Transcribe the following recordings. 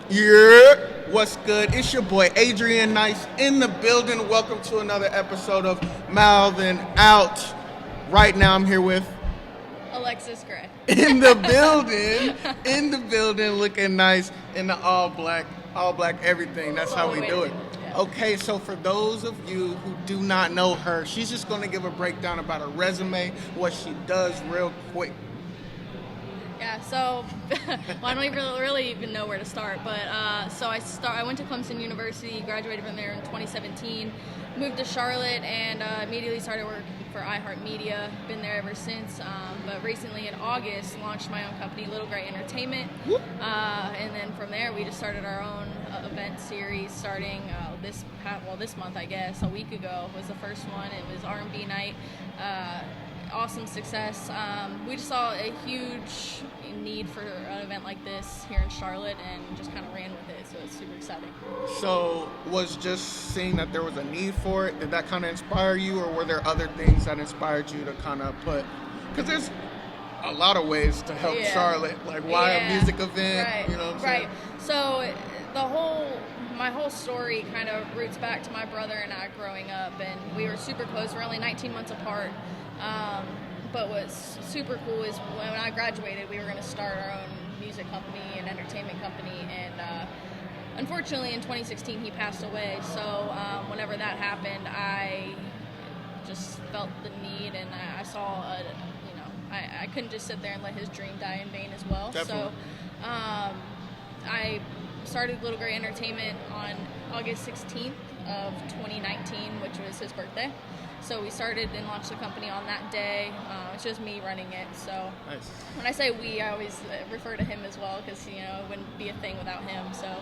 Yeah, what's good? It's your boy Adrian Nyce in the building. Welcome to another episode of Mouthin Out. Right now, I'm here with Alexis Gray. in the building, looking nice in the all black everything. That's how we do it. Yeah. Okay, so for those of you who do not know her, she's just going to give a breakdown about her resume, what she does, real quick. Yeah, so well, I don't really even know where to start, but I went to Clemson University, graduated from there in 2017, moved to Charlotte, and immediately started working for iHeartMedia. Been there ever since, but recently in August launched my own company, Little Gray Entertainment, and then from there we just started our own event series starting this month, I guess. A week ago was the first one. It was R&B night. Awesome success. We just saw a huge need for an event like this here in Charlotte and just kind of ran with it, so it's super exciting. So was just seeing that there was a need for it, did that kind of inspire you, or were there other things that inspired you to kind of put, because there's a lot of ways to help Charlotte, like why a music event, right. You know what I'm saying? Right. So my whole story kind of roots back to my brother and I growing up, and we were super close. We're only 19 months apart. But what's super cool is when I graduated, we were going to start our own music company and entertainment company, and unfortunately in 2016 he passed away. So whenever that happened, I just felt the need, and I saw I couldn't just sit there and let his dream die in vain as well. Definitely. So I started Little Gray Entertainment on August 16th of 2019, which was his birthday. So we started and launched the company on that day. It's just me running it. So Nice. when I say we, I always refer to him as well, because it wouldn't be a thing without him. So,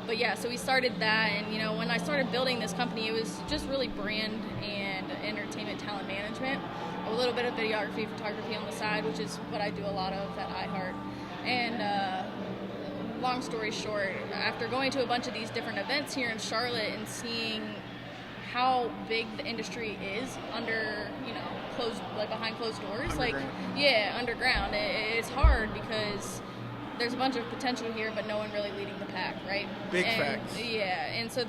but yeah, so we started that, and when I started building this company, it was just really brand and entertainment talent management, a little bit of videography, photography on the side, which is what I do a lot of at iHeart. And long story short, after going to a bunch of these different events here in Charlotte and seeing how big the industry is under, behind closed doors. Underground. Underground. It's hard because there's a bunch of potential here, but no one really leading the pack, right? Big facts. Yeah, and so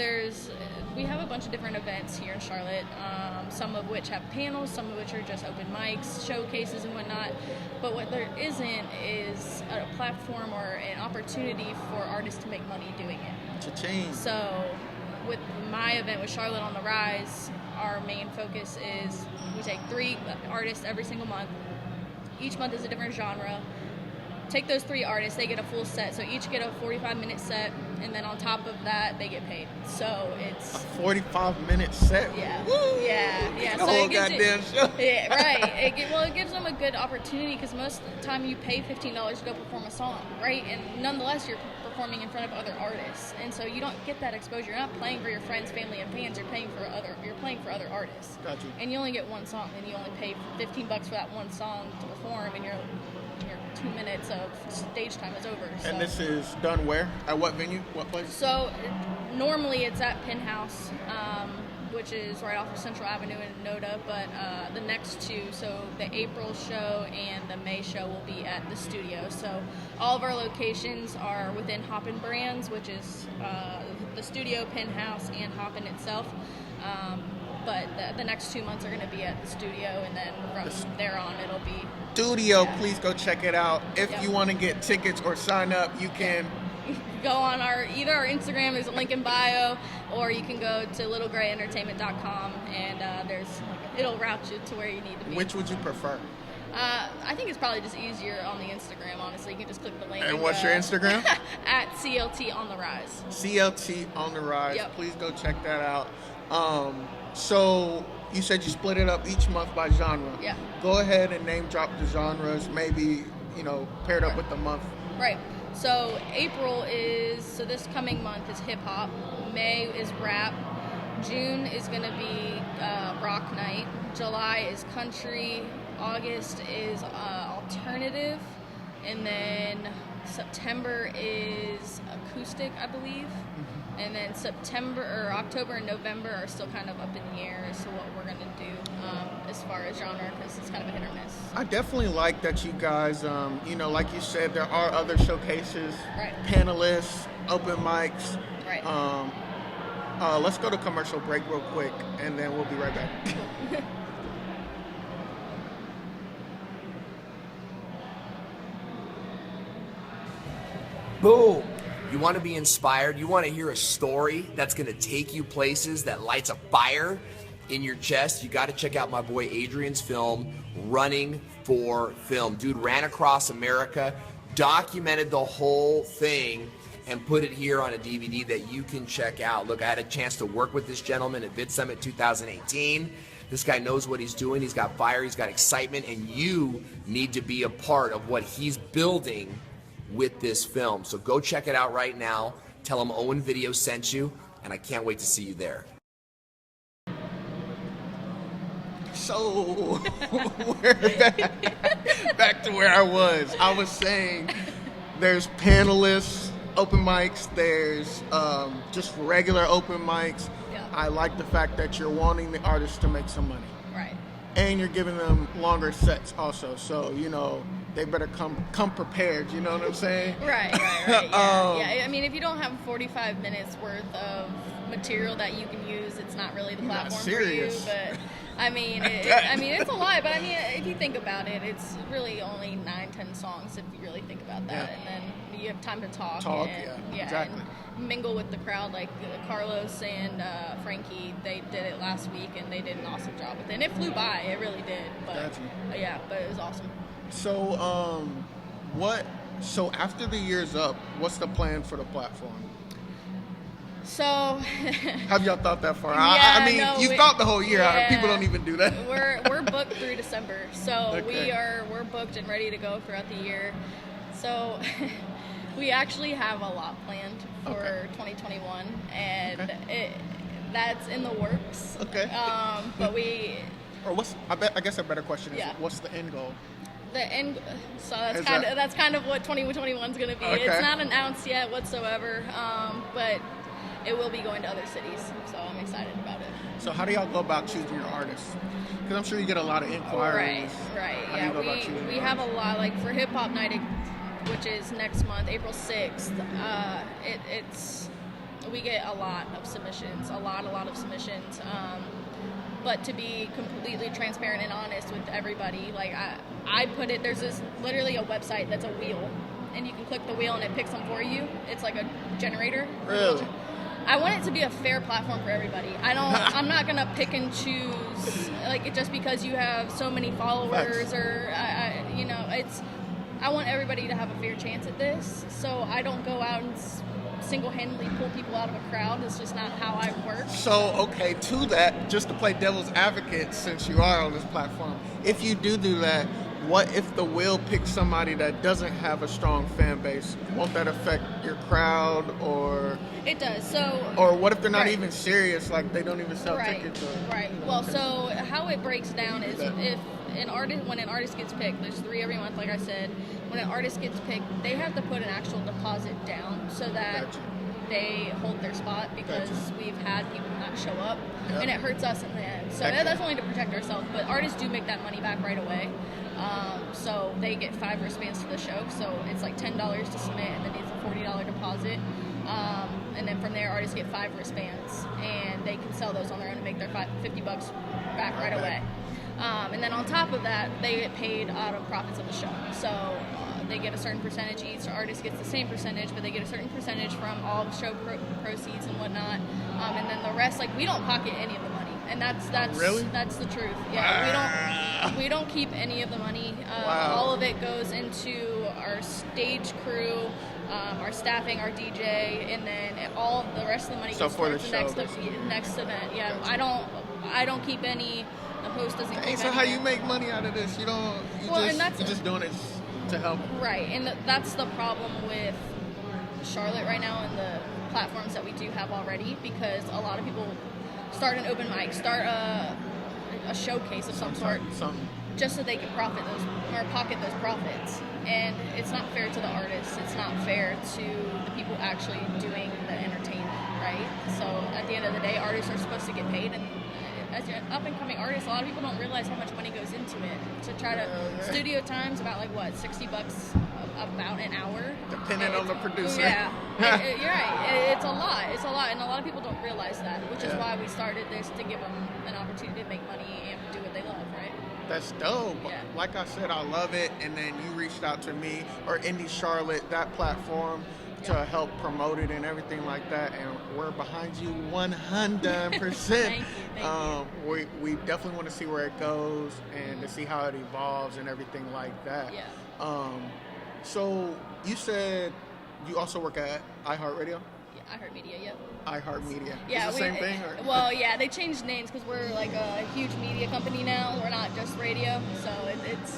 we have a bunch of different events here in Charlotte, some of which have panels, some of which are just open mics, showcases and whatnot, but what there isn't is a platform or an opportunity for artists to make money doing it. Cha-ching. So with my event with Charlotte on the Rise, our main focus is we take 3 artists every single month. Each month is a different genre. Take those 3 artists, they get a full set. So each get a 45-minute set, and then on top of that, they get paid. So it's a 45-minute set. Yeah. Woo! Yeah. The So whole it gives goddamn show. Yeah, right. It gives them a good opportunity, because most of the time you pay $15 to go perform a song, right? And nonetheless, you're performing in front of other artists, and so you don't get that exposure. You're not playing for your friends, family, and fans. You're playing for other artists. Gotcha. And you only get one song, and you only pay $15 for that one song to perform, and your 2 minutes of stage time is over. So. And this is done where? At what venue? What place? So normally it's at Penthouse, which is right off of Central Avenue in Noda, but the next 2, so the April show and the May show, will be at the studio. So all of our locations are within Hoppin Brands, which is the studio, Penthouse, and Hoppin itself. But the next 2 months are going to be at the studio, and then from there on it'll be Studio. Yeah. Please go check it out. If you want to get tickets or sign up, you can go on either our Instagram, there's a link in bio, or you can go to littlegrayentertainment.com, and it'll route you to where you need to be. Which would you prefer? I think it's probably just easier on the Instagram, honestly. You can just click the link. And what's your Instagram? At CLT on the Rise. CLT on the Rise. Yep. Please go check that out. So you said you split it up each month by genre. Yeah. Go ahead and name drop the genres, maybe, paired up with the month. Right. So this coming month is hip hop. May is rap. June is going to be rock night. July is country. August is alternative. and then September is acoustic, I believe. And then October and November are still kind of up in the air as to what we're going to do as far as genre, because it's kind of a hit or miss. I definitely like that you guys, like you said, there are other showcases, right. Panelists, open mics. Right. Let's go to commercial break real quick, and then we'll be right back. Cool. Boom! You want to be inspired? You want to hear a story that's going to take you places, that lights a fire in your chest? You got to check out my boy Adrian's film, Running for Film. Dude ran across America, documented the whole thing, and put it here on a DVD that you can check out. Look, I had a chance to work with this gentleman at Vid Summit 2018. This guy knows what he's doing. He's got fire, he's got excitement, and you need to be a part of what he's building with this film. So go check it out right now. Tell him Owen Video sent you, and I can't wait to see you there. So, we're back to where I was. I was saying there's panelists, open mics, there's just regular open mics. Yeah. I like the fact that you're wanting the artists to make some money. Right. And you're giving them longer sets also. So, they better come prepared, you know what I'm saying? Right. Yeah. I mean, if you don't have 45 minutes worth of material that you can use, it's not really the platform for you. But I mean, it's a lot. But I mean, if you think about it, it's really only 9-10 songs if you really think about that. Yeah. And then you have time to talk and, exactly. and mingle with the crowd. Like Carlos and Frankie, they did it last week and they did an awesome job with it. And it flew by. It really did. But but it was awesome. So, So after the year's up, what's the plan for the platform? So, have y'all thought that far? You've thought the whole year. Yeah, people don't even do that. We're booked through December, so we're booked and ready to go throughout the year. So, we actually have a lot planned for 2021, and that's in the works. Okay. But we. Or I guess a better question is, what's the end goal? The end. So that's kind of what 2021 is going to be. Okay. It's not announced yet whatsoever, but it will be going to other cities. So I'm excited about it. So how do y'all go about choosing your artists? Because I'm sure you get a lot of inquiries. Right. We have a lot, like for Hip Hop Night, which is next month, April 6th. We get a lot of submissions, a lot of submissions. But to be completely transparent and honest with everybody, like I put it, there's literally a website that's a wheel, and you can click the wheel and it picks them for you. It's like a generator. Really? I want it to be a fair platform for everybody. I'm not gonna pick and choose just because you have so many followers I want everybody to have a fair chance at this. So I don't go out and single-handedly pull people out of a crowd. It's just not how I work. So, to that, just to play devil's advocate, since you are on this platform, if you do that, what if the wheel picks somebody that doesn't have a strong fan base? Won't that affect your crowd, or? It does. So. Or what if they're not even serious, like they don't even sell tickets? Right. Well, so how it breaks down is when an artist gets picked, there's 3 every month, like I said. When an artist gets picked, they have to put an actual deposit down so that they hold their spot, because we've had people not show up, and it hurts us in the end. So that's only to protect ourselves, but artists do make that money back right away. So they get 5 wristbands to the show, so it's like $10 to submit, and then it's a $40 deposit. And then from there, artists get 5 wristbands, and they can sell those on their own and make their $50 back right away. And then on top of that, they get paid out of profits of the show. So they get a certain percentage. Each artist gets the same percentage, but they get a certain percentage from all show proceeds and whatnot. And then the rest, we don't pocket any of the money. And that's the truth. Yeah, we don't keep any of the money. All of it goes into our stage crew, our staffing, our DJ, and then all of the rest of the money goes towards the next event. Yeah, I don't keep any. The host doesn't keep any. So how you make money out of this? You're just doing it to help. Right, and that's the problem with Charlotte right now and the platforms that we do have already, because a lot of people start an open mic, start a showcase of some sort, just so they can profit those or pocket those profits. And it's not fair to the artists. It's not fair to the people actually doing the entertainment, right? So at the end of the day, artists are supposed to get paid, and as an up-and-coming artist, a lot of people don't realize how much money goes into it. To try to studio time's about like what, $60 about an hour, depending on the producer. Yeah, you're right. It's a lot. It's a lot, and a lot of people don't realize that, which is why we started this, to give them an opportunity to make money and do what they love, right? That's dope. Yeah. Like I said, I love it. And then you reached out to me, or Indie Charlotte, that platform, to help promote it and everything like that. And we're behind you 100%. Thank you. We definitely want to see where it goes and to see how it evolves and everything like that. Yeah. So you said you also work at iHeartRadio? iHeartMedia, yep. iHeartMedia. Yeah, it's the same thing? Or? Well, yeah, they changed names because we're like a huge media company now. We're not just radio, so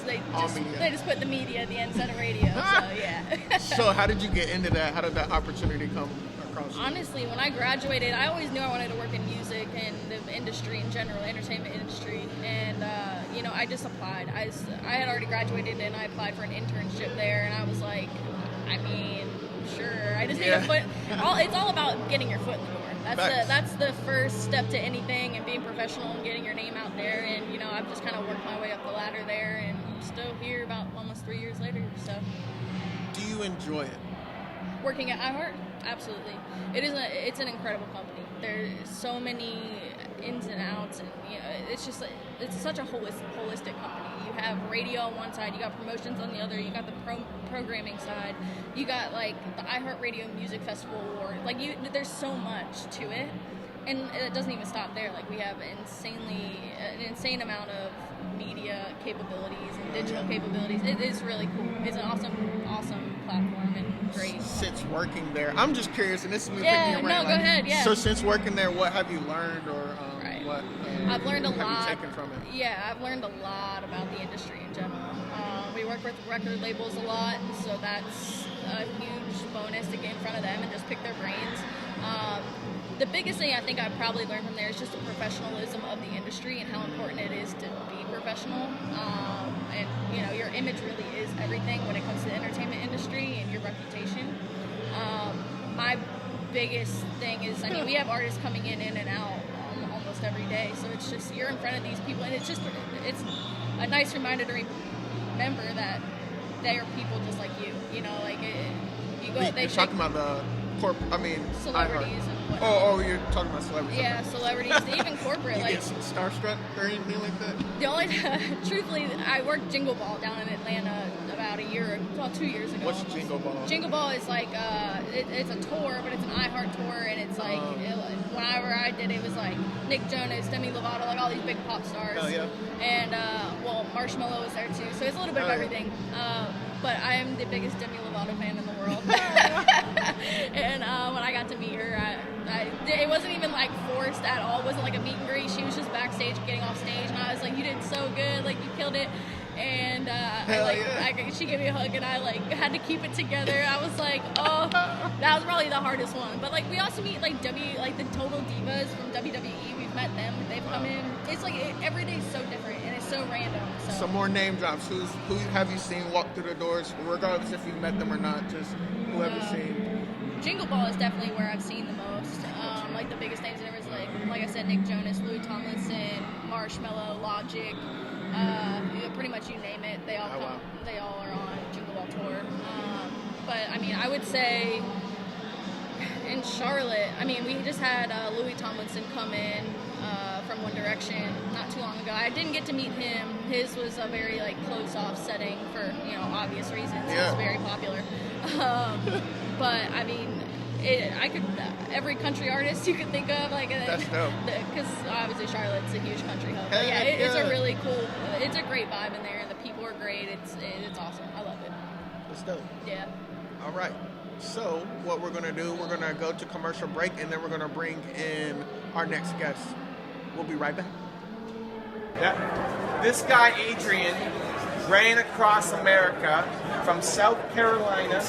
they just put the media at the end instead of radio. So yeah. So how did you get into that? How did that opportunity come across you? Honestly, when I graduated, I always knew I wanted to work in music and the industry in general, entertainment industry, and I just applied. I had already graduated and I applied for an internship there, and I was like, I mean, sure. I just need a foot. It's all about getting your foot in the door. That's the first step to anything, and being professional and getting your name out there. And I've just kind of worked my way up the ladder there, and I'm still here about almost 3 years later. So, do you enjoy it? Working at iHeart? Absolutely. It's an incredible company. There's so many ins and outs, and it's such a holistic company. You have radio on one side, you got promotions on the other, you got the programming side, you got like the iHeartRadio Music Festival Award. Like there's so much to it, and it doesn't even stop there. Like we have an insane amount of media capabilities and digital capabilities. It is really cool. It's an awesome platform and great. Since working there, I'm just curious, and this is me Yeah, picking your brain. no, go ahead. Yeah. So since working there, what have you learned, or what? I've learned a have lot. you taken from it? Yeah, I've learned a lot about the industry in general. We work with record labels a lot, so that's a huge bonus to get in front of them and just pick their brains. The biggest thing I think I've probably learned from there is just the professionalism of the industry and how important it is to be professional. And your image really is everything when it comes to the entertainment industry and your reputation. My biggest thing is, we have artists coming in and out almost every day, so it's just, you're in front of these people, and it's a nice reminder to remember that they are people just like you. You're talking about the celebrities and whatnot. Oh, you're talking about celebrities. Yeah, celebrities, even corporate. You get starstruck or anything like that? The only, truthfully, I worked Jingle Ball down in Atlanta about 2 years ago. What's Jingle Ball? Jingle Ball is like, it's a tour, but it's an iHeart tour, and it's like, whenever I did it, was like Nick Jonas, Demi Lovato, like all these big pop stars. Oh, yeah. And, Marshmello was there too, so it's a little bit of everything. But I am the biggest Demi Lovato fan in the world. And when I got to meet her, it wasn't even like forced at all. It wasn't like a meet and greet. She was just backstage getting off stage, and I was like, you did so good, like you killed it. And she gave me a hug, and I like had to keep it together. I was like, oh, that was probably the hardest one. But like we also meet like the Total Divas from WWE. We've met them. They've come in. It's like every day is so different, and it's so random. So. Some more name drops. Who have you seen walk through the doors, regardless if you've met them or not? Just who have you seen? Jingle Ball is definitely where I've seen the most. Like the biggest names there was like I said, Nick Jonas, Louis Tomlinson, Marshmello, Logic. Pretty much you name it, they all come. Wow. They all are on Jingle Ball tour. But I would say in Charlotte, we just had Louis Tomlinson come in from One Direction not too long ago. I didn't get to meet him. His was a very closed off setting for obvious reasons. Yeah. It's very popular. But I could every country artist you could think of, that's dope. Because obviously Charlotte's a huge country hub. But it's a really cool. It's a great vibe in there, and the people are great. It's awesome. I love it. That's dope. Yeah. All right. So what we're gonna do? We're gonna go to commercial break, and then we're gonna bring in our next guest. We'll be right back. This guy Adrian ran across America from South Carolina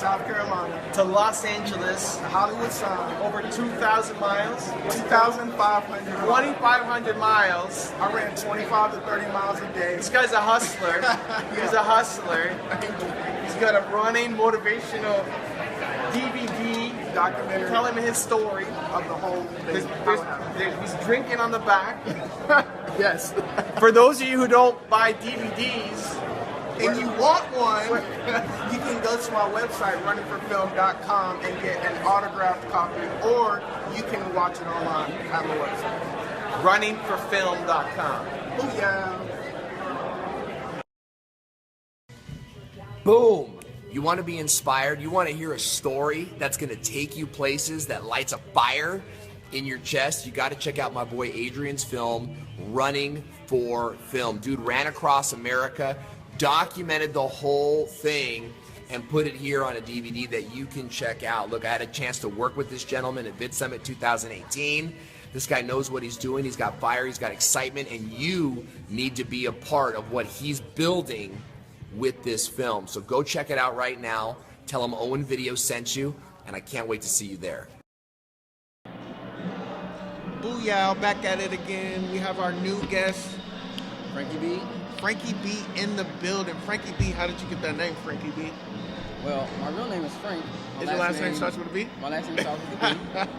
to Los Angeles, The Hollywood sign. over 2,000 miles, 2,500. 2,500 miles. I ran 25 to 30 miles a day. This guy's a hustler. He's a hustler. He's got a running motivational DVD Documentary telling his story. of the whole thing. He's drinking on the back. Yes. For those of you who don't buy DVDs, And you want one, you can go to my website, runningforfilm.com, and get an autographed copy, or you can watch it online at my website. runningforfilm.com. Oh, yeah. Boom! You want to be inspired? You want to hear a story that's going to take you places, that lights a fire in your chest? You got to check out my boy Adrian's film, Running for Film. Dude ran across America, documented the whole thing, and put it here on a DVD that you can check out. Look, I had a chance to work with this gentleman at Vid Summit 2018. This guy knows what he's doing. He's got fire, he's got excitement, and you need to be a part of what he's building with this film. So go check it out right now. Tell him Owen Video sent you, and I can't wait to see you there. Booyah, back at it again. We have our new guest, Frankie B. Frankie B in the building. Frankie B, how did you get that name, Frankie B? Well, my real name is Frank. My Is your last name starts with a B? My last name starts with a B.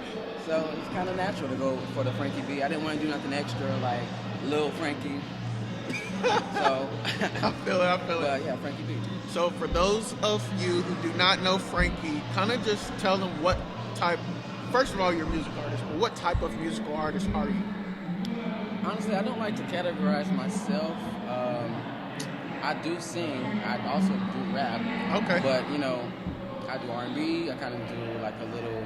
So it's kind of natural to go for the Frankie B. I didn't want to do nothing extra like Lil Frankie. So I feel it. but yeah, Frankie B. So for those of you who do not know Frankie, kind of just tell them what type, first of all, you're a music artist, but what type of musical artist are you? Honestly, I don't like to categorize myself. I do sing. I also do rap. Okay. But you know, I do R&B. I kind of do like a little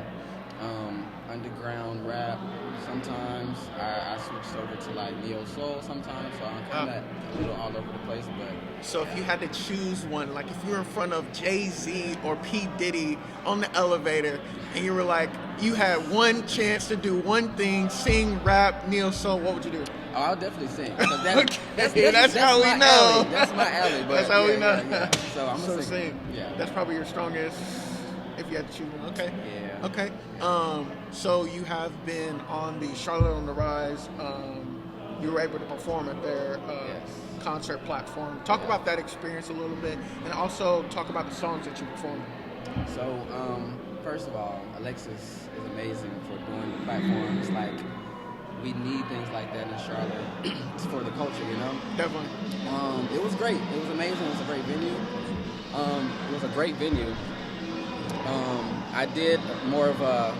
underground rap. Sometimes I switched over to like neo soul. Sometimes, so I'm kind of a little all over the place. But So if you had to choose one, like if you were in front of Jay-Z or P. Diddy on the elevator, and you were like, you had one chance to do one thing, sing, rap, neo soul, what would you do? oh, I'll definitely sing. That's how we my know. Alley. That's my alley. But That's how we know. Yeah. So I'm So gonna sing. sing. Yeah. That's probably your strongest, if you had to choose one. Okay. Yeah. Okay. So you have been on the Charlotte on the Rise. You were able to perform at their Yes. concert platform. Talk about that experience a little bit, and also talk about the songs that you performed. So, first of all, Alexis is amazing for doing platforms. Like, we need things like that in Charlotte. It's for the culture, you know? Definitely. It was great. It was amazing. It was a great venue. It was a great venue. I did more of a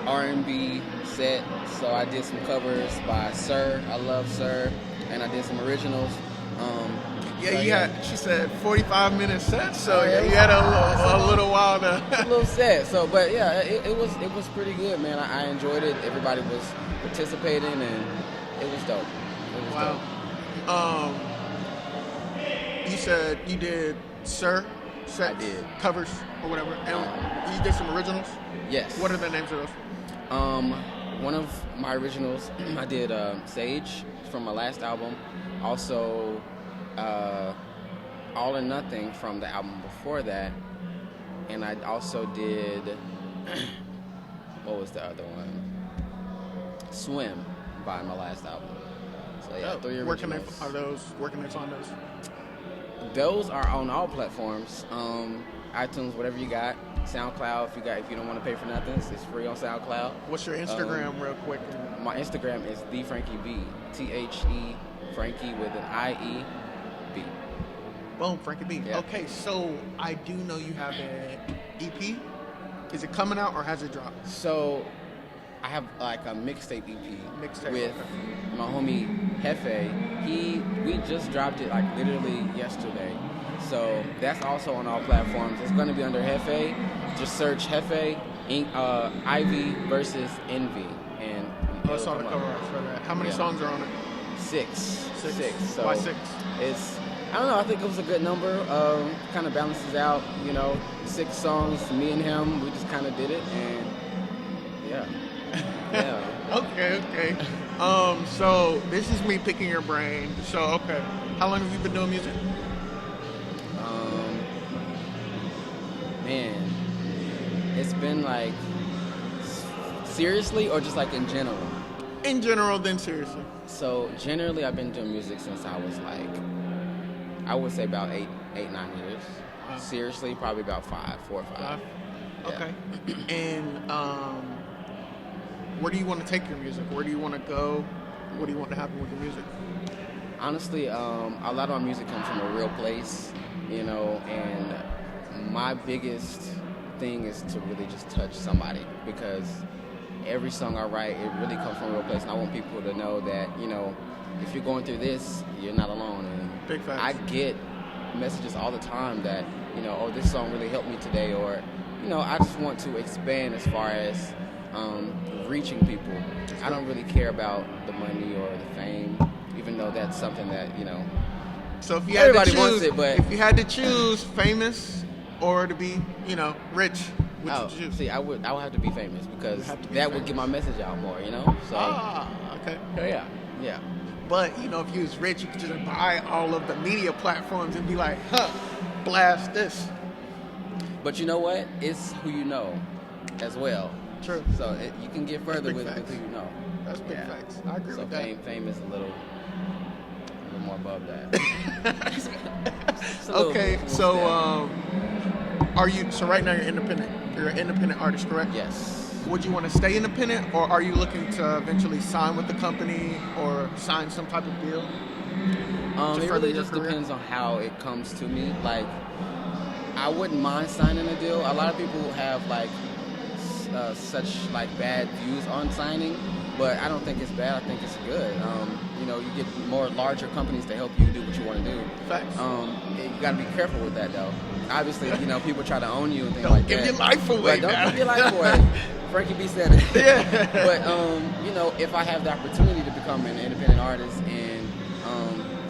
R&B set, so I did some covers by Sir. I love Sir, and I did some originals. She said 45-minute set, so Oh, yeah. you had a little while to. A little sad. So, but yeah, it was pretty good, man. I enjoyed it. Everybody was participating, and it was dope. It was Wow. You said you did Sir sets, I did. covers or whatever, and you did some originals. dope. Yes. What are the names of those? One of my originals, I did Sage from my last album. Also, All or Nothing from the album before that. And I also did, what was the other one? Swim by my last album. So yeah, 3 Where can originals. where can they find those? Those are on all platforms. iTunes, whatever you got. SoundCloud, if you don't want to pay for nothing, it's free on SoundCloud. What's your Instagram, real quick? My Instagram is TheFrankieB. THE Frankie with an IE B. Boom, Frankie B. Yeah. Okay, so I do know you have an EP. Is it coming out or has it dropped? So I have like a mixtape EP Mixtape, with okay. my homie Hefe. We just dropped it like literally yesterday. So that's also on all platforms. It's going to be under Hefe. Just search Hefe, Ivy versus Envy, and I saw the cover art for that. How many Yeah. songs are on it? Six. So Why 6? It's, I don't know, I think it was a good number. Kind of balances out, 6 songs, me and him, we just kind of did it, and yeah. Okay. So this is me picking your brain. So, okay. How long have you been doing music? Man, it's been like seriously or just like in general? In general, then seriously. So generally, I've been doing music since I was like, I would say about 8, 9 years. Seriously, probably about 4 or 5. Yeah. Okay. And where do you want to take your music? Where do you want to go? What do you want to happen with your music? Honestly, a lot of my music comes from a real place, you know, and my biggest thing is to really just touch somebody, because every song I write, it really comes from a real place, and I want people to know that, you know, if you're going through this, you're not alone. And Big facts. I get messages all the time that, you know, oh, this song really helped me today, or, you know, I just want to expand as far as reaching people. I don't really care about the money or the fame, even though that's something that, you know, so if you had everybody to choose, wants it, but if you had to choose famous or to be, you know, rich, which would you choose? see, I would have to be famous, because have to be that famous. would get my message out more, you know. So Okay. yeah. But, you know, if you was rich, you could just buy all of the media platforms and be like, blast this. But you know what? It's who you know as well. True. So you can get further big with facts. who you know. That's big facts. I agree So with that. fame is a little more above that. It's a little Okay, bit, so yeah. so right now you're independent. You're an independent artist, correct? Yes. Would you want to stay independent, or are you looking to eventually sign with the company or sign some type of deal? It further really your just career? depends on how it comes to me. Like, I wouldn't mind signing a deal. A lot of people have like such like bad views on signing, but I don't think it's bad. I think it's good. You know, you get more larger companies to help you do what you want to do. Facts. You got to be careful with that, though. Obviously, you know, people try to own you and things Don't like give that. your life away, But don't man. give your life away. Frankie B said it. Yeah. But you know, if I have the opportunity to become an independent artist and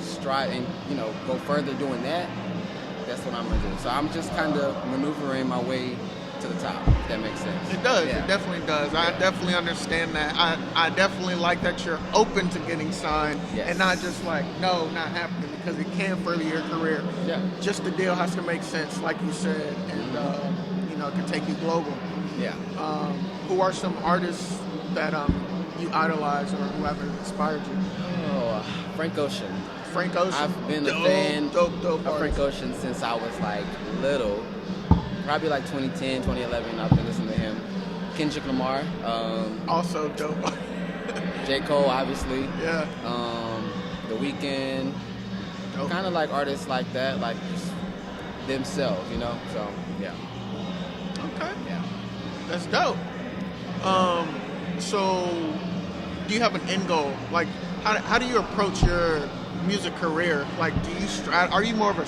strive and, you know, go further doing that, that's what I'm gonna do. So I'm just kind of maneuvering my way to the top, if that makes sense. It does. Yeah. It definitely does. I definitely understand that. I definitely like that you're open to getting signed, Yes. and not just like, no, not happening, because it can further your career. Yeah. Just the deal has to make sense, like you said, and you know, it can take you global. Yeah. Who are some artists that you idolize or who have inspired you? Oh, Frank Ocean. Frank Ocean. I've been a Dope, fan dope of Frank artist. Ocean since I was like little. Probably like 2010, 2011, I've been listening to him. Kendrick Lamar, Also dope. J. Cole, obviously. Yeah. The Weeknd. Dope. Kind of like artists like that, like just themselves, you know? So, yeah. Okay. Yeah. That's dope. So, do you have an end goal? Like, how do you approach your music career? Like, do you are you more of a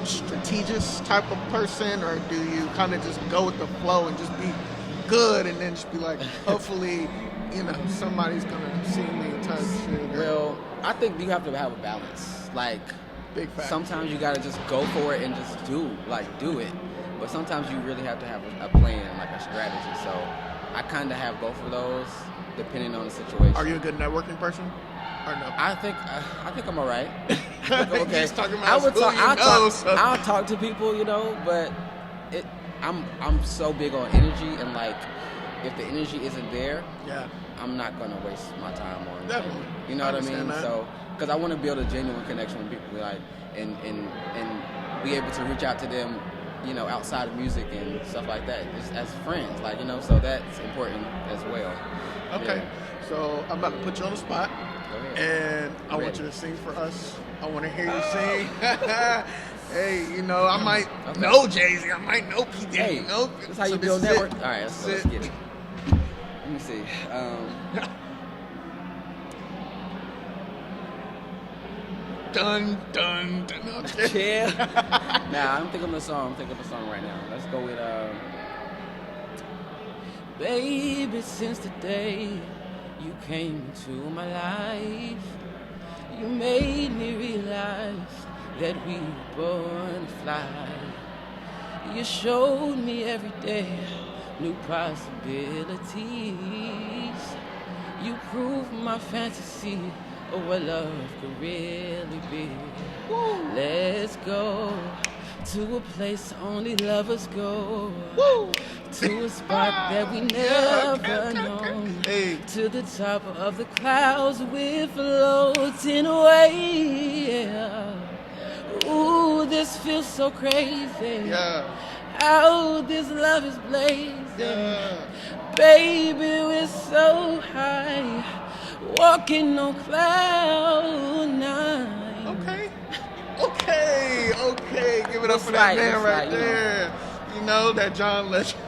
strategist type of person, or do you kind of just go with the flow and just be good, and then just be like, hopefully, you know, somebody's gonna see me type shit? Well, I think you have to have a balance. Like, Big fact. sometimes you gotta just go for it and just do it. But sometimes you really have to have a plan, like a strategy. So I kind of have both of those, depending on the situation. Are you a good networking person, or no? I think I'm all right. Okay. Just talking about who you I'll know, so- I'll talk to people, you know, but I'm so big on energy, and like if the energy isn't there, Yeah. I'm not gonna waste my time on it. Definitely. You know I what I mean? understand that. So, because I want to build a genuine connection with people, like, and be able to reach out to them, you know, outside of music and stuff like that, just as friends, like, you know. So that's important as well. Okay. Yeah. So I'm about to put you on the spot, Go ahead. and I want Ready. you to sing for us. I want to hear you sing. Hey, you know, I might Okay. know Jay-Z, I might know P. Diddy, Hey, you know? that's how you So build this is network. it. All right, This let's is get it. Let me see. Dun, dun, dun. Okay. Chill. Nah, I'm thinking of a song. Right now. Let's go with Baby, since the day you came into my life, you made me realize that we were born to fly. You showed me every day new possibilities. You proved my fantasy Oh, what love could really be. Let's go to a place only lovers go. To a spot that we never known. Hey. To the top of the clouds we're floating away. Yeah. Ooh, this feels so crazy. Yeah. How this love is blazing. Yeah. Baby, we're so high, walking on cloud nine. Okay. Give it up for that man right there. You know that John Legend.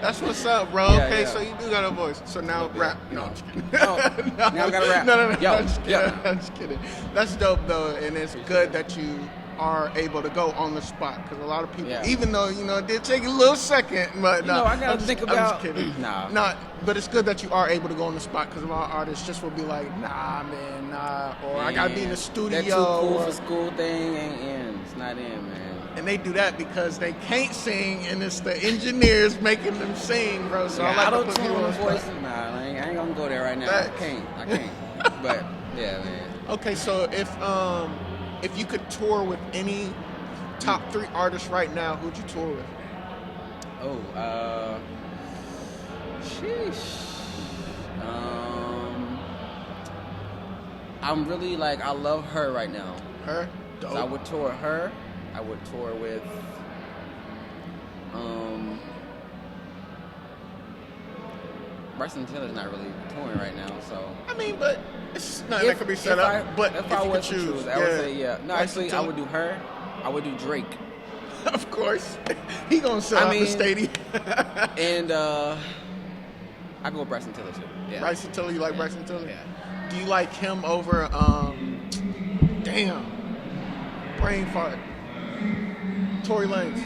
That's what's up, bro. Yeah, okay, yeah. so you do got a voice. So now rap. No, I'm just kidding. Now I gotta rap. No. Yo, I'm just kidding. yo. I'm just kidding. That's dope though, and it's good that you are able to go on the spot because a lot of people, even though it did take a little second, but no, I gotta think about. I'm just kidding. Nah. But it's good that you are able to go on the spot because a lot of artists just will be like, nah, man, nah, or I gotta be in the studio. That too cool for school thing ain't in. It's not in, man. And they do that because they can't sing, and it's the engineers making them sing, bro. So I like to put people on the voice. spot. Nah, I ain't gonna go there right now. I can't. But yeah, man. Okay, so if you could tour with any top 3 artists right now, who'd you tour with? Sheesh. I'm really I love her right now. Her? Dope. So I would tour her. I would tour with Bryson Tiller is not really touring right now, so. I mean, but it's nothing that could be set up. But if if I you was could to choose, choose, I would say yeah. No, Bryson actually, I Tiller. would do her. I would do Drake. Of course, he gonna sell out the stadium. And I go with Bryson Tiller too. Yeah. Bryson Tiller, you like Bryson Tiller? Yeah. Do you like him over? Brain fart. Tory Lanez.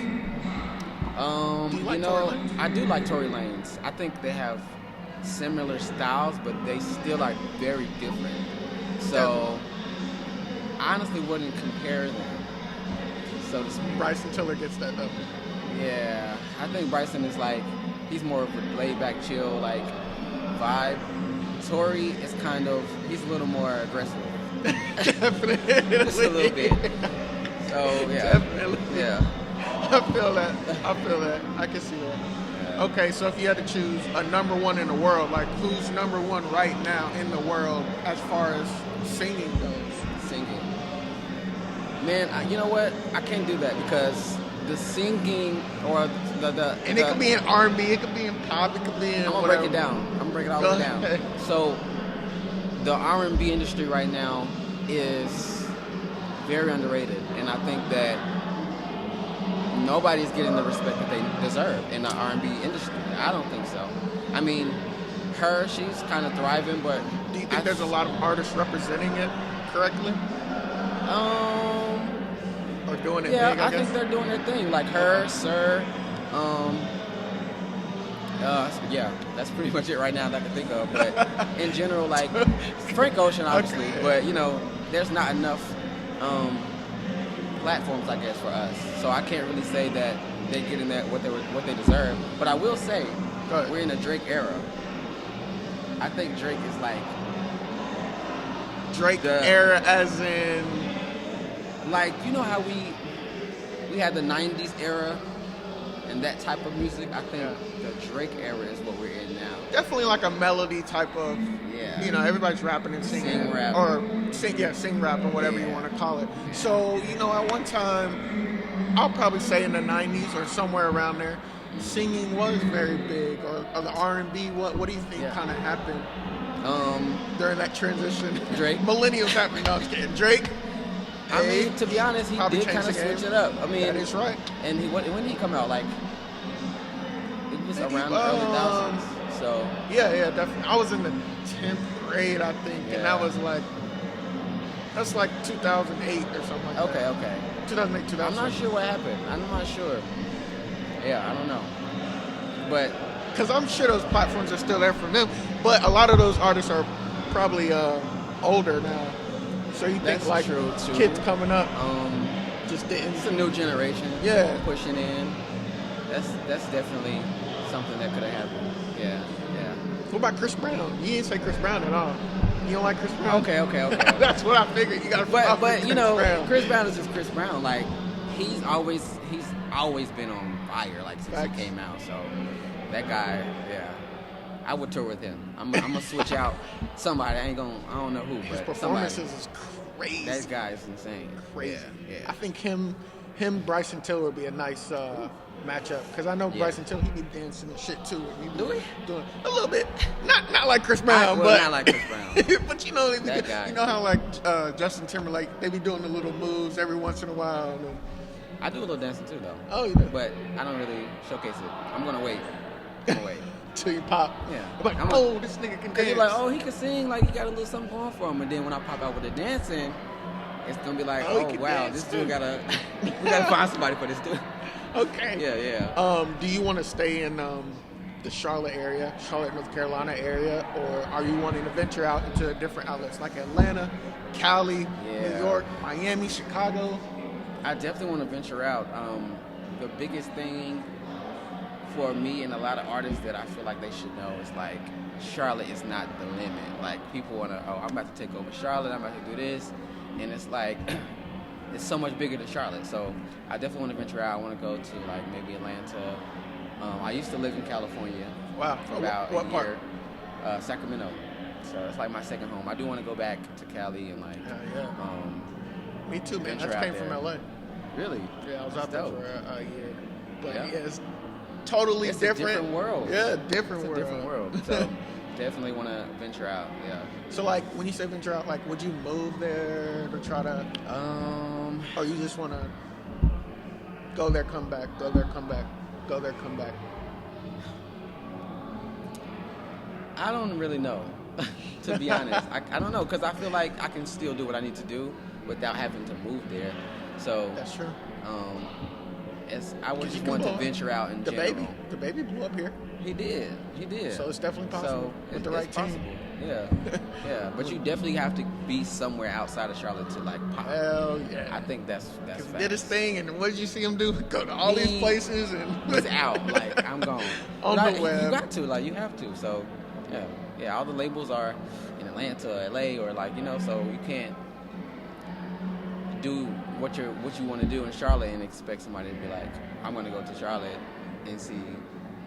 Do you like Tory Lanez? I do like Tory Lanez. I think they have similar styles, but they still are very different. So I honestly wouldn't compare them, so to speak. Bryson Tiller gets that though. Yeah, I think Bryson is he's more of a laid back, chill vibe. Tory is he's a little more aggressive. Definitely. Just a little bit. So yeah. Definitely. Yeah. I feel that. I can see that. Yeah. Okay, so if you had to choose a number 1 in the world, who's number 1 right now in the world as far as singing goes? Singing. Man, you know what? I can't do that because the singing or and it could be in R&B, it could be in pop, it could be in I'm gonna whatever. break it down. I'm gonna break it all the way down. So the R&B industry right now is very underrated, and I think that nobody's getting the respect that they deserve in the R&B industry. I don't think so. I mean, she's kind of thriving, but do you think there's a lot of artists representing it correctly? Or doing it big, I guess? think they're doing their thing. Like her, Sir, yeah, that's pretty much it right now that I can think of. But in general, Frank Ocean, obviously, but there's not enough platforms, I guess, for us. So I can't really say that they're getting what they deserve. But I will say, we're in a Drake era. I think Drake is Drake era, as in you know how we had the 90s era and that type of music. I think the Drake era is what we're in now. Definitely a melody type of, everybody's rapping and singing. Sing rap. Or sing rap or whatever you want to call it. So, at one time, I'll probably say in the 90s or somewhere around there, singing was very big. Or the R&B, what do you think kind of happened during that transition? Drake. Millennials happening. No, I'm just kidding. Drake. I mean, to be honest, he did kind of switch it up. I mean, that is right. And when did he come out? It was around the early 2000s. So yeah, definitely. I was in the 10th grade, I think, and that was that's 2008 or something like that. Okay. 2008, 2000. I'm not sure what happened. I'm not sure. Yeah, I don't know. But because I'm sure those platforms are still there for them, but a lot of those artists are probably older now. So you think true too. Kids coming up just didn't. It's a new generation. Yeah, pushing in. That's definitely something that could have happened. Yeah. What about Chris Brown? You didn't say Chris Brown at all. You don't like Chris Brown? Okay. That's what I figured. You got to. But you know, Chris Brown is just Chris Brown. Like he's always been on fire. Like since he came out. So that guy, yeah, I would tour with him. I'm gonna switch out somebody. I don't know who, but his performances somebody. is crazy. That guy is insane. Crazy. Yeah. I think him, Bryson Tiller would be a nice matchup because I know Bryson Tiller, he be dancing and shit too. He be doing a little bit, not like Chris Brown, but not like Chris Brown. but you know, That guy. you know how like Justin Timberlake, they be doing the little moves every once in a while. And, I do a little dancing too, though. Oh, you do? But I don't really showcase it. I'm gonna wait. Till you pop. Yeah. Like, this nigga can Cause dance. you're like, oh, he can sing. Like he got a little something going for him. And then when I pop out with the dancing, it's gonna be like, he oh can wow, dance this dude too. we gotta find somebody for this dude. Okay. Yeah. Do you want to stay in the Charlotte, North Carolina area, or are you wanting to venture out into different outlets like Atlanta, Cali, New York, Miami, Chicago? I definitely want to venture out. The biggest thing for me and a lot of artists that I feel like they should know is like Charlotte is not the limit. Like people want to, I'm about to take over Charlotte, I'm about to do this, and it's like it's so much bigger than Charlotte. So I definitely want to venture out. I want to go to like maybe Atlanta. I used to live in California. Wow. For about What a part? year. Sacramento. So it's like my second home. I do want to go back to Cali and like. Me too, man. I venture just out came from there. LA. Really? Yeah, I was out there for a year. But Yeah. it's totally It's different. a different world. Yeah, different It's world. a different world. So definitely want to venture out. Yeah. So like when you say venture out, like would you move there to try to or you just want to go there, come back, go there, come back, go there, come back? I don't really know, to be honest. I don't know, because I feel like I can still do what I need to do without having to move there. So That's true. I would 'Cause you just can want to blow- venture out in The general. baby blew up here. He did. So it's definitely possible So with the it's right team. possible. Yeah. Yeah. But you definitely have to be somewhere outside of Charlotte to like pop. Hell yeah. I think that's He did his thing, and what did you see him do? Go to all these places and He's out. Like I'm gone. On But the web. You got to. Like you have to. So yeah. All the labels are in Atlanta, or LA, or like so you can't do what you want to do in Charlotte and expect somebody to be like, I'm gonna go to Charlotte and see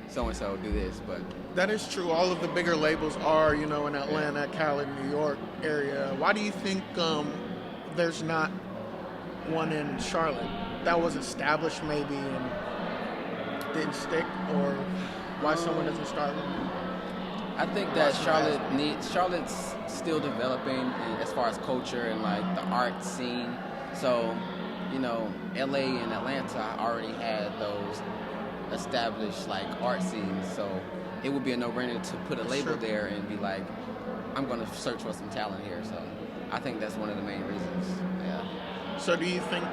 so and so do this. But that is true. All of the bigger labels are, in Atlanta, Cali, New York area. Why do you think there's not one in Charlotte that was established maybe and didn't stick, or why someone doesn't start one? I think that Charlotte's still developing as far as culture and like the art scene. So, LA and Atlanta already had those established like art scenes. So it would be a no-brainer to put a label there and be like, I'm going to search for some talent here. So I think that's one of the main reasons. Yeah. So do you think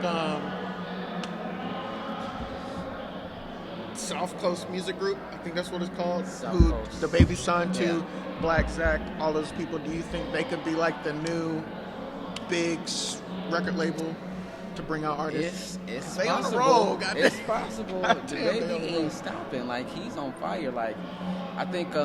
South Coast Music Group, I think that's what it's called, who Coast. the baby signed to, Black Zach, all those people, do you think they could be like the new big record label to bring out artists? It's they possible. On the roll, goddamn. It's possible. The Goddamn, they on baby the roll. ain't stopping. Like he's on fire. Like I think I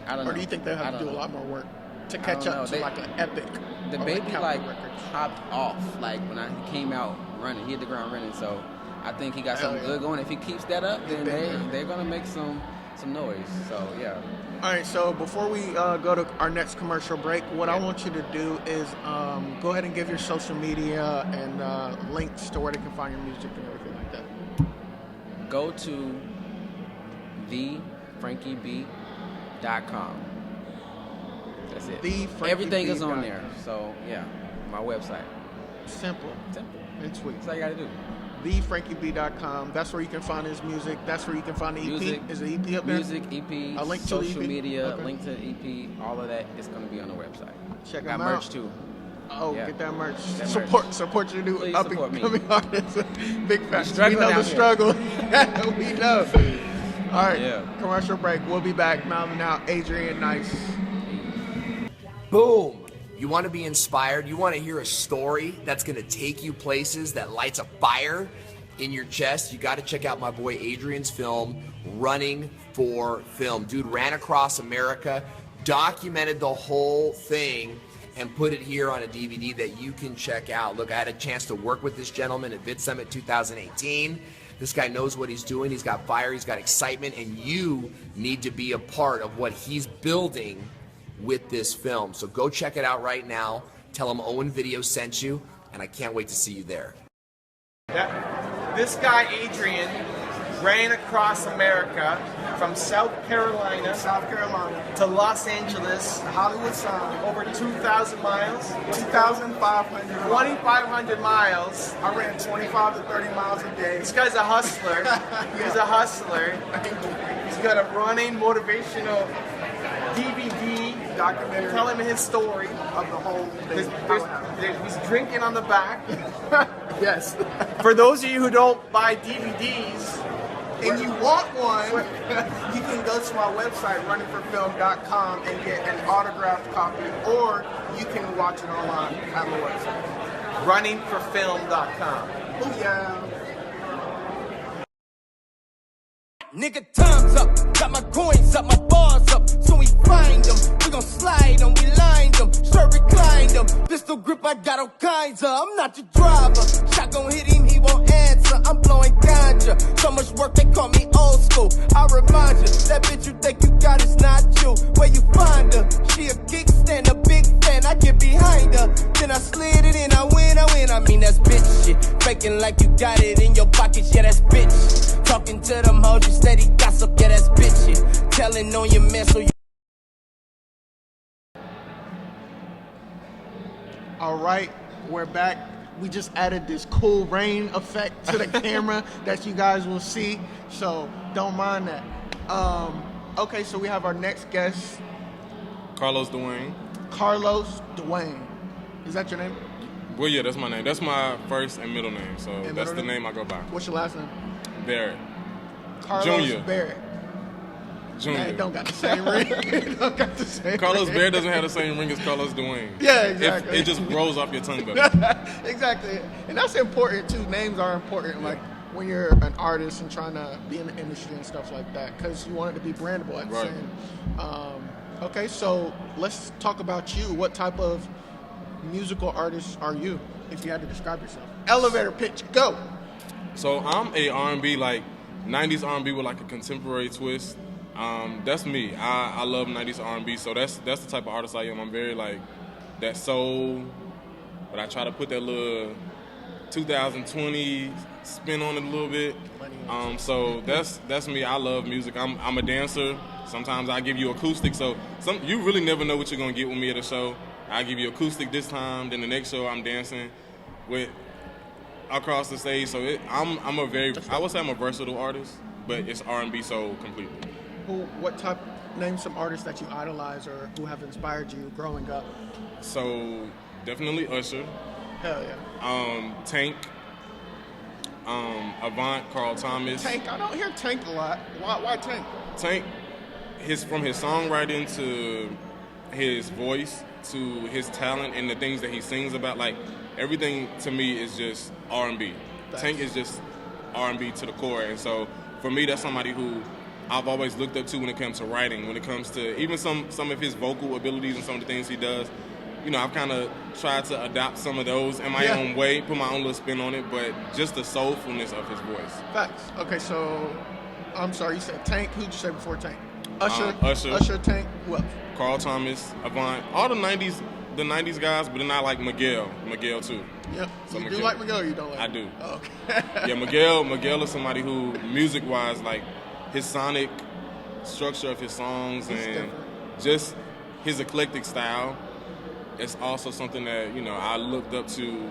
don't know. Or do you think they'll have to do a lot more work to catch up to like an epic? The or baby Cali like Records? popped off like when he came out running. He hit the ground running. So I think he got something good going. If he keeps that up, then they're gonna make some noise. So yeah. All right, so before we go to our next commercial break, what I want you to do is go ahead and give your social media and links to where they can find your music and everything like that. Go to thefrankieb.com. That's it. Everything is on there. So yeah, my website. Simple and sweet. That's all you gotta do. thefrankieb.com. That's where you can find his music. That's where you can find the EP. Music, Is the EP up there? Music, EP, A link to social the EP? media, Okay. link to the EP, all of that is going to be on the website. Check Got them out. merch too. Oh, Yeah. get that merch. That Support your new Please up and support me. coming artists. Big facts. We struggling know the out here. struggle. We know. All right. Yeah. Commercial break. We'll be back. Now, Adrian, Nyce. Boom. You want to be inspired? You want to hear a story that's going to take you places, that lights a fire in your chest? You got to check out my boy Adrian's film, Running for Film. Dude ran across America documented the whole thing and put it here on a DVD that you can check out. Look, I had a chance to work with this gentleman at VidSummit 2018. This guy knows what he's doing. He's got fire, he's got excitement, and you need to be a part of what he's building with this film. So go check it out right now. Tell him Owen Video sent you, and I can't wait to see you there. Yeah. This guy, Adrian, ran across America from South Carolina to Los Angeles, Hollywood sign. over 2,000 miles, 2,500. 2,500 miles. I ran 25 to 30 miles a day. This guy's a hustler. He's a hustler. He's got a running motivational DVD Documentary telling him his story. of the whole thing. He's drinking on the back. Yes. For those of you who don't buy DVDs, And you want one, you can go to my website, runningforfilm.com, and get an autographed copy, or you can watch it online at my website. runningforfilm.com. Oh, yeah. Nigga, time's up. Got my coins up, my bars up. So we find them. We gon' slide them. We lined them. Straight reclined them. Pistol grip, I got all kinds of. I'm not your driver. Shot gon' hit him, he won't answer. I'm blowing ganja. So much work, they call me old school. I remind you, that bitch you think you got is not you. Where you find her? She a kickstand, a big fan. I get behind her. Then I slid it in, I win. I mean, that's bitch shit. Faking like you got it in your pockets, yeah, that's bitch. Talking to them hoes, you steady gossip, yeah, that's bitch shit. Telling on your man, so you. All right, we're back. We just added this cool rain effect to the camera that you guys will see, so don't mind that. Okay, so we have our next guest, Carlos Dwayne. Carlos Dwayne. Is that your name? Well, yeah, that's my name. That's my first and middle name, so And that's middle the name? name I go by. What's your last name? Barrett. Carlos Junior. Barrett. Junior. Man, it don't got the same ring. It don't got the same Carlos ring. Barrett doesn't have the same ring as Carlos Dwayne. Yeah, exactly. It just rolls off your tongue better. Exactly. And that's important too. Names are important, like when you're an artist and trying to be in the industry and stuff like that, because you want it to be brandable at the Right. same. Okay, so let's talk about you. What type of musical artist are you, if you had to describe yourself? Elevator pitch, go. So I'm a R&B, like 90s R&B with like a contemporary twist. That's me. I love 90s R&B, so that's the type of artist I am. I'm very like that soul, but I try to put that little 2020 spin on it a little bit. So that's me. I love music. I'm a dancer. Sometimes I give you acoustic, so you really never know what you're gonna get with me at a show. I give you acoustic this time, then the next show I'm dancing with across the stage. So I would say I'm a versatile artist, but it's R&B soul completely. Name some artists that you idolize or who have inspired you growing up. So definitely Usher. Hell yeah. Tank. Avant, Carl Thomas. Tank, I don't hear Tank a lot. Why Tank? Tank, from his songwriting to his voice to his talent and the things that he sings about, like everything to me is just R&B. Tank is just R&B to the core, and so for me, that's somebody who I've always looked up to when it comes to writing, when it comes to even some of his vocal abilities and some of the things he does. You know, I've kind of tried to adopt some of those in my own way, put my own little spin on it, but just the soulfulness of his voice. Facts. Okay, so I'm sorry, you said Tank. Who'd you say before Tank? Usher. Usher, Tank. Who else? Carl Thomas, Avant, all the 90s guys, but then I like Miguel too. Yep. So you do Miguel. like Miguel or you don't like I him? do. Oh, okay. Yeah, Miguel is somebody who, music-wise, like his sonic structure of his songs and different. just his eclectic style, it's also something that, you know, I looked up to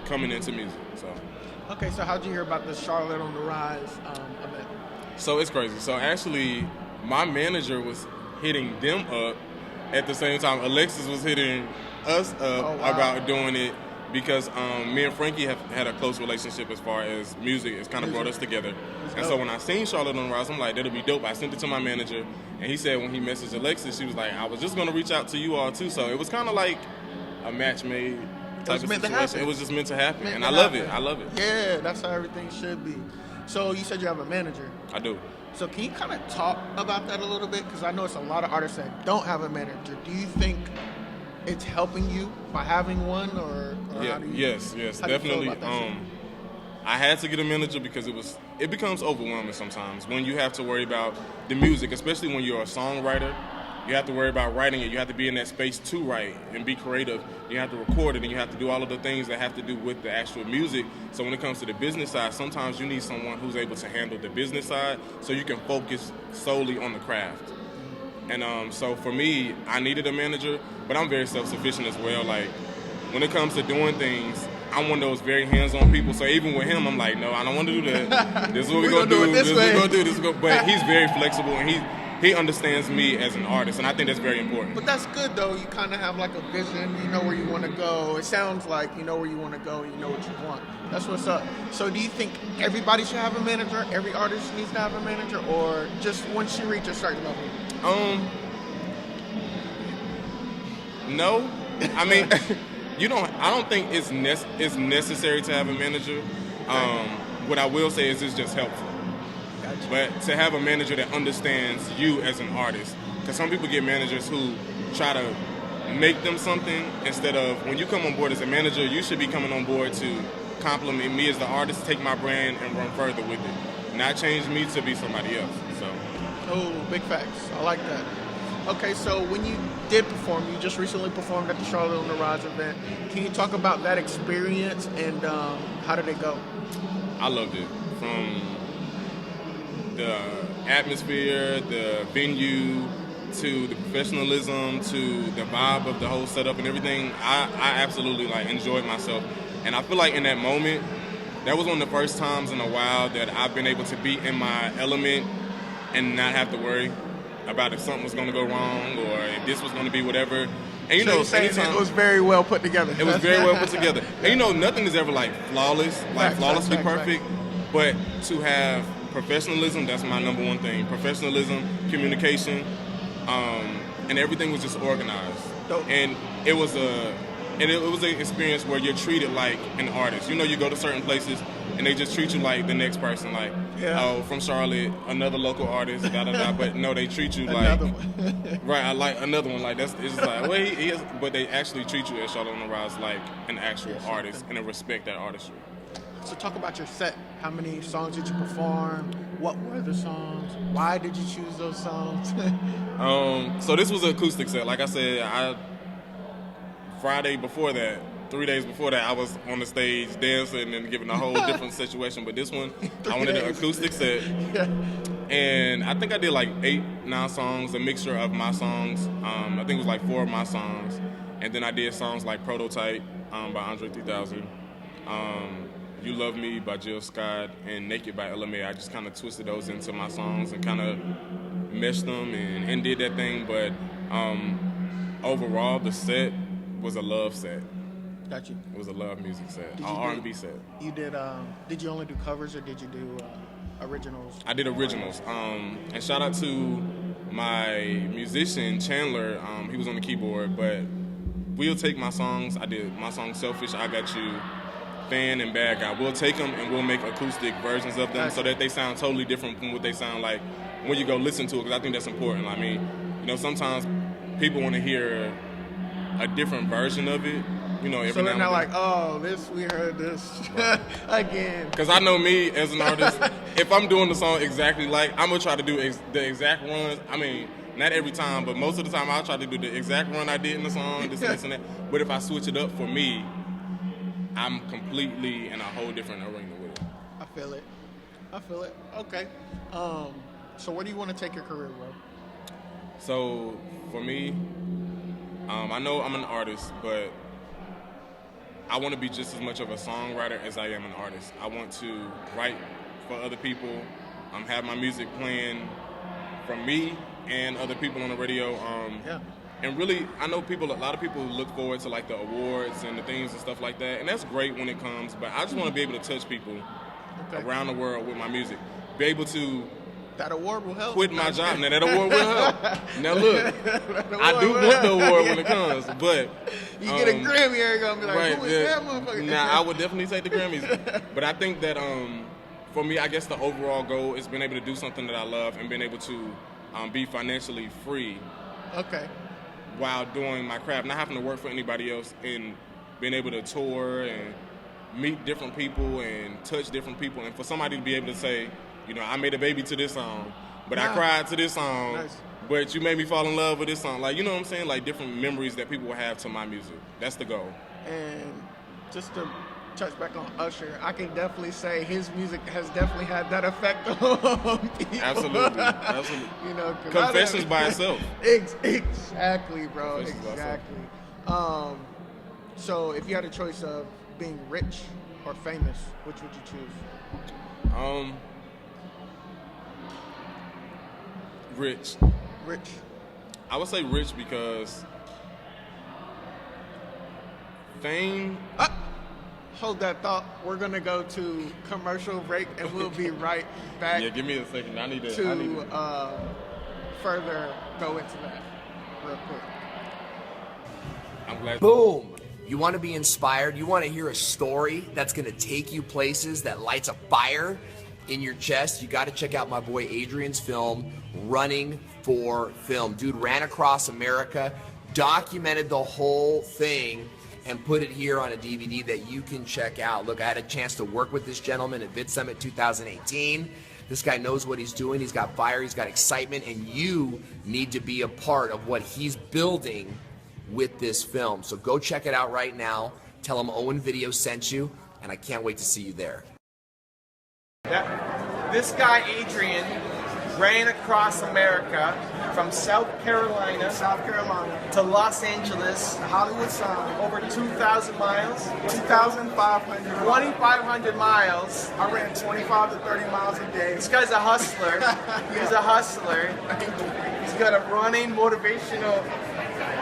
coming into music. So. Okay, so how'd you hear about the Charlotte on the Rise event? So it's crazy. So actually, my manager was hitting them up at the same time Alexis was hitting us up about doing it because me and Frankie have had a close relationship as far as music. It's kind of brought us together. And so when I seen Charlotte on the Rise, I'm like, that'll be dope. I sent it to my manager, and he said when he messaged Alexis, she was like, I was just going to reach out to you all too. So it was kind of like a match made type of situation. It was just meant to happen, and I love it. I love it. Yeah, that's how everything should be. So you said you have a manager. I do. So can you kind of talk about that a little bit? Because I know it's a lot of artists that don't have a manager. Do you think it's helping you by having one, or yeah, how do you? Yes, definitely. I had to get a manager because it becomes overwhelming sometimes when you have to worry about the music, especially when you're a songwriter. You have to worry about writing it. You have to be in that space to write and be creative. You have to record it, and you have to do all of the things that have to do with the actual music. So when it comes to the business side, sometimes you need someone who's able to handle the business side so you can focus solely on the craft. And so for me, I needed a manager, but I'm very self-sufficient as well. Like, when it comes to doing things, I'm one of those very hands-on people. So even with him, I'm like, no, I don't want to do that. This is what we're going to do. This is what we're going to do. But he's very flexible, and he understands me as an artist, and I think that's very important. But that's good, though. You kind of have like a vision. You know where you want to go. It sounds like you know where you want to go. You know what you want. That's what's up. So do you think everybody should have a manager? Every artist needs to have a manager? Or just once you reach a certain level? No. I mean, I don't think it's necessary to have a manager. What I will say is it's just helpful. Gotcha. But to have a manager that understands you as an artist, because some people get managers who try to make them something instead of, when you come on board as a manager, you should be coming on board to compliment me as the artist, take my brand and run further with it, not change me to be somebody else. So. Oh, big facts. I like that. Okay, so when you did perform, you just recently performed at the Charlotte on the Rise event. Can you talk about that experience and how did it go? I loved it. From the atmosphere, the venue, to the professionalism, to the vibe of the whole setup and everything, I absolutely enjoyed myself. And I feel like in that moment, that was one of the first times in a while that I've been able to be in my element and not have to worry about if something was going to go wrong or if this was going to be whatever. And so you're saying it was very well put together. It was very well put together. And nothing is ever flawless, flawlessly perfect. But to have professionalism, that's my number one thing. Professionalism, communication, and everything was just organized. Dope. And it was an experience where you're treated like an artist. You go to certain places and they just treat you like the next person, oh, from Charlotte, another local artist, da-da-da. But no, they treat you like, right, I like another one. It's just well, he is, but they actually treat you at Charlotte on the Rise like an actual artist and they respect that artistry. So talk about your set. How many songs did you perform? What were the songs? Why did you choose those songs? So this was an acoustic set. Like I said, Friday before that, 3 days before that, I was on the stage dancing and giving a whole different situation. But this one, I wanted an acoustic set. Yeah. And I think I did 8-9 songs, a mixture of my songs. I think it was 4 of my songs. And then I did songs like Prototype by Andre 3000. You Love Me by Jill Scott and Naked by LMA. I just kind of twisted those into my songs and kind of meshed them and did that thing. But overall, the set was a love set. Got you. It was a love music set, an R&B set. You did you only do covers or did you do originals? I did originals. And shout out to my musician, Chandler. He was on the keyboard, but we'll take my songs. I did my song Selfish, I Got You, Fan, and Bad Guy. We'll take them and we'll make acoustic versions of them so that they sound totally different from what they sound like when you go listen to it, because I think that's important. I mean, sometimes people want to hear a different version of it. Every so they're now not and then. We heard this again. Because I know me as an artist, if I'm doing the song exactly I'm going to try to do the exact runs. I mean, not every time, but most of the time I'll try to do the exact run I did in the song, this and that. But if I switch it up for me, I'm completely in a whole different arena with it. I feel it. Okay. So where do you want to take your career, bro? So for me, I know I'm an artist, but I want to be just as much of a songwriter as I am an artist. I want to write for other people, have my music playing from me and other people on the radio. And really, I know a lot of people look forward to the awards and the things and stuff like that, and that's great when it comes, but I just want to be able to touch people around the world with my music. Be able to that award will help. Quit my job. Now, that award will help. Now, look, I do want the award when it comes, but you get a Grammy, you're going to be like, right, who is that motherfucker? Nah, I would definitely take the Grammys. But I think that for me, I guess the overall goal is being able to do something that I love and being able to be financially free. Okay. While doing my craft, not having to work for anybody else, and being able to tour and meet different people and touch different people, and for somebody to be able to say, you know, I made a baby to this song, but I cried to this song, Nice. but you made me fall in love with this song. Like, you know what I'm saying? Like different memories that people will have to my music. That's the goal. And just to touch back on Usher, I can definitely say his music has definitely had that effect on people. Absolutely, absolutely. You know, Confessions by itself. Exactly, bro. Confessions by itself. Exactly. So if you had a choice of being rich or famous, which would you choose? Rich. Rich. I would say rich because fame. Hold that thought. We're gonna go to commercial break, and we'll be right back. Yeah, give me a second. I need to further go into that real quick. I'm glad. Boom! You want to be inspired? You want to hear a story that's going to take you places, that lights a fire in your chest? You got to check out my boy Adrian's film, Running for Film. Dude ran across America, documented the whole thing, and put it here on a DVD that you can check out. Look, I had a chance to work with this gentleman at Vid Summit 2018. This guy knows what he's doing. He's got fire, he's got excitement, and you need to be a part of what he's building with this film. So go check it out right now. Tell him Owen Video sent you, and I can't wait to see you there. This guy, Adrian, ran across America from South Carolina to Los Angeles, The Hollywood sign. over 2,000 miles, 2,500 miles. I ran 25 to 30 miles a day. This guy's a hustler. He's a hustler. He's got a running motivational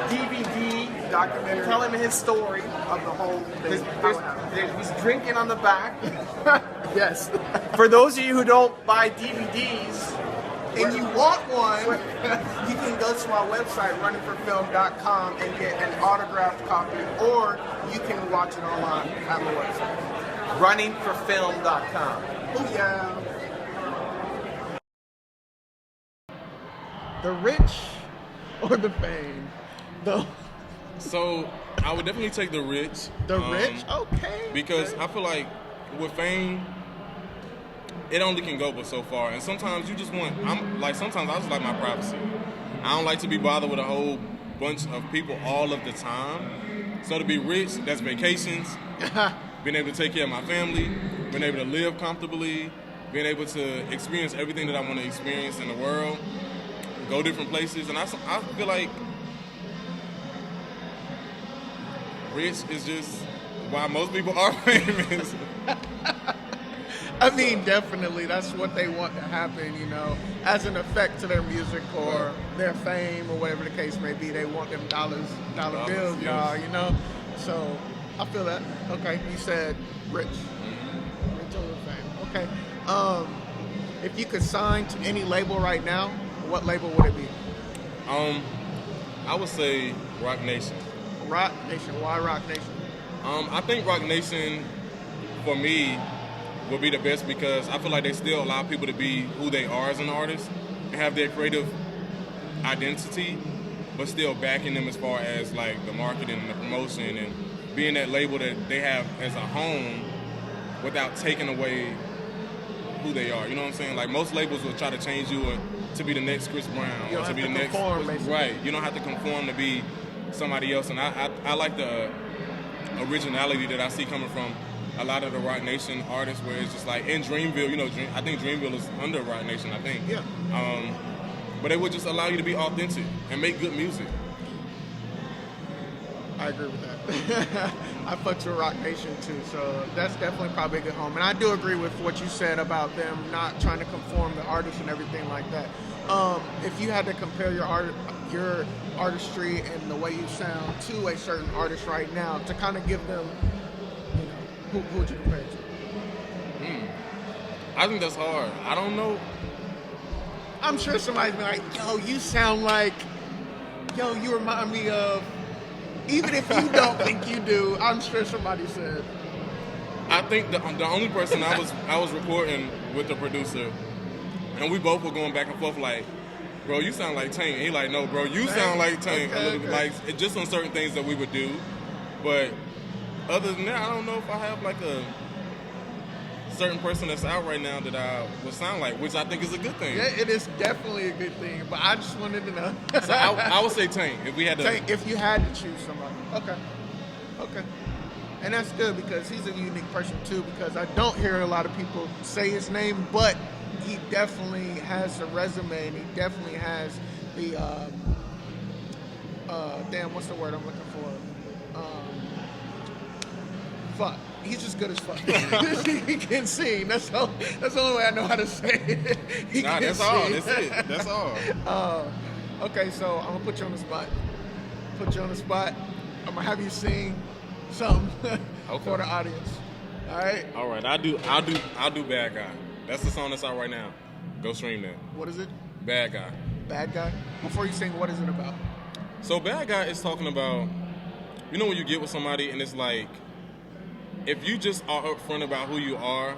DVD Documentary. telling him his story. Of the whole thing. He's drinking on the back. Yes. For those of you who don't buy DVDs, And you want one, you can go to my website, runningforfilm.com, and get an autographed copy, or you can watch it online at my website. runningforfilm.com. Oh, yeah. The rich or the fame? So I would definitely take the rich. The rich? Okay. Because okay. I feel like with fame, it only can go but so far. And sometimes you just want, sometimes I just like my privacy. I don't like to be bothered with a whole bunch of people all of the time. So to be rich, that's vacations, being able to take care of my family, being able to live comfortably, being able to experience everything that I want to experience in the world, go different places. And I feel like rich is just why most people are famous. I mean, definitely, that's what they want to happen, you know, as an effect to their music or their fame or whatever the case may be. They want them dollar bills, y'all, you know. So I feel that. Okay, you said rich. Rich over fame. Okay. If you could sign to any label right now, what label would it be? I would say Rock Nation. Rock Nation. Why Rock Nation? I think Rock Nation, for me, will be the best because I feel like they still allow people to be who they are as an artist and have their creative identity, but still backing them as far as like the marketing and the promotion and being that label that they have as a home without taking away who they are. You know what I'm saying? Like most labels will try to change you to be the next Chris Brown You or don't to be have the to next conform, basically. right. You don't have to conform to be somebody else. And I like the originality that I see coming from a lot of the Rock Nation artists, where it's just like in Dreamville, you know, I think Dreamville is under Rock Nation, I think. Yeah. But it would just allow you to be authentic and make good music. I agree with that. I fucked with Rock Nation too, so that's definitely probably a good home. And I do agree with what you said about them not trying to conform the artists and everything like that. If you had to compare your artistry and the way you sound to a certain artist right now, to kind of give them, you know, who would you compare it to? I think that's hard. I don't know. I'm sure somebody's been like, yo, you sound like, yo, you remind me of, even if you don't think you do, I'm sure somebody said. I think the only person I was recording with the producer, and we both were going back and forth like, bro, you sound like Tank. He like, no, bro, you sound like Tank. Okay. Like just on certain things that we would do, but other than that, I don't know if I have like a certain person that's out right now that I would sound like, which I think is a good thing. Yeah, it is definitely a good thing. But I just wanted to know. So I would say Tank if we had to. Tank, if you had to choose somebody. Okay. And that's good because he's a unique person too. Because I don't hear a lot of people say his name, but he definitely has a resume, and he definitely has the what's the word I'm looking for? Fuck. He's just good as fuck. He can sing. That's the only way I know how to say it. That's sing. all. That's it. That's all. Okay, so I'm gonna put you on the spot. I'm gonna have you sing something for the audience. All right. All right. I'll do Bad Guy. That's the song that's out right now. Go stream that. What is it? Bad Guy. Bad Guy. Before you sing, what is it about? So Bad Guy is talking about, you know, when you get with somebody and it's like, if you just are upfront about who you are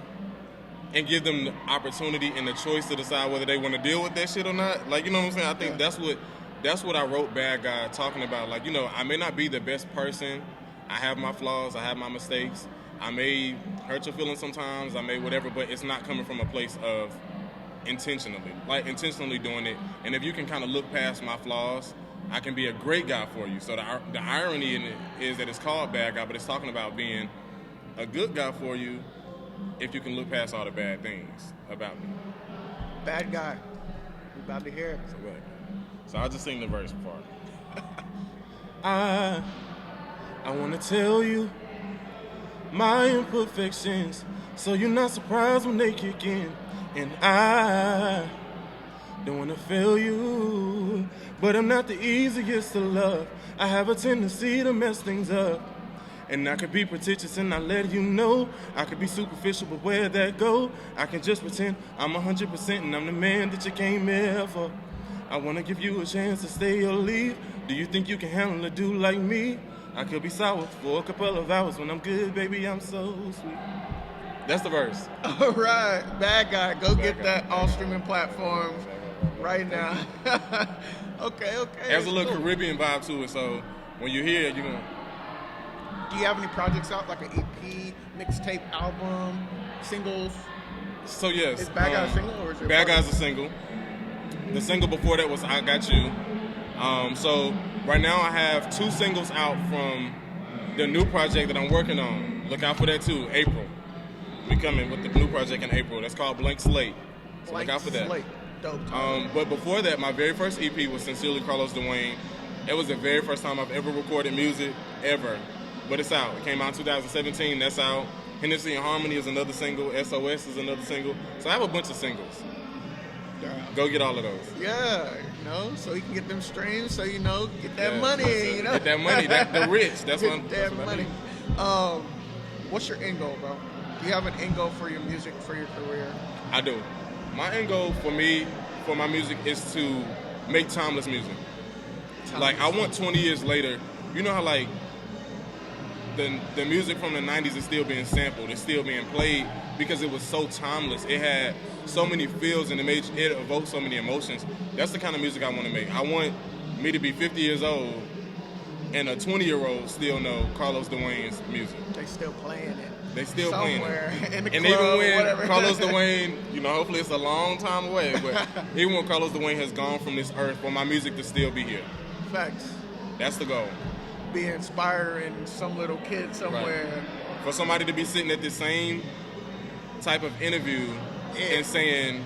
and give them the opportunity and the choice to decide whether they want to deal with that shit or not, like, you know what I'm saying? I think that's what I wrote Bad Guy, talking about. Like, you know, I may not be the best person. I have my flaws. I have my mistakes. I may hurt your feelings sometimes. I may whatever, but it's not coming from a place of intentionally doing it. And if you can kind of look past my flaws, I can be a great guy for you. So the irony in it is that it's called Bad Guy, but it's talking about being a good guy for you if you can look past all the bad things about me. Bad Guy. We about to hear it. So I'll just sing the verse part. I want to tell you my imperfections, so you're not surprised when they kick in. And I don't want to fail you, but I'm not the easiest to love. I have a tendency to mess things up. And I could be pretentious and not let you know. I could be superficial, but where'd that go? I can just pretend I'm 100% and I'm the man that you came here for. I want to give you a chance to stay or leave. Do you think you can handle a dude like me? I could be sour for a couple of hours. When I'm good, baby, I'm so sweet. That's the verse. All right. Bad Guy. Go get that all streaming platforms right now. Okay. There's a little Caribbean vibe to it, so when you hear it, you're going to... Do you have any projects out, like an EP, mixtape, album, singles? So yes. Is Bad Guy a single or is it? Bad Guy's a single. The single before that was I Got You. So right now I have 2 singles out from the new project that I'm working on. Look out for that too, April. We coming with the new project in April. That's called Blank Slate. So look out for that. Slate. Dope. But before that, my very first EP was Sincerely Carlos Dwayne. It was the very first time I've ever recorded music, ever. But it's out. It came out in 2017. That's out. Hennessy and Harmony is another single. SOS is another single. So I have a bunch of singles. Go get all of those. Yeah, so you can get them streams, so get that money, Get that money, the rich. That's what I'm that money. What's your end goal, bro? Do you have an end goal for your music, for your career? I do. My end goal for my music is to make timeless music. Like, I want 20 years later, you know how, like, the music from the 90s is still being sampled, it's still being played because it was so timeless. It had so many feels and it evoked so many emotions. That's the kind of music I want to make. I want me to be 50 years old and a 20-year-old still know Carlos Dwayne's music. They still playing it. They still playing it. In the and club, even when whatever. Carlos Dwayne, hopefully it's a long time away, but even when Carlos Dwayne has gone from this earth, for my music to still be here. Facts. That's the goal. Be inspiring some little kid somewhere. Right. For somebody to be sitting at the same type of interview and saying,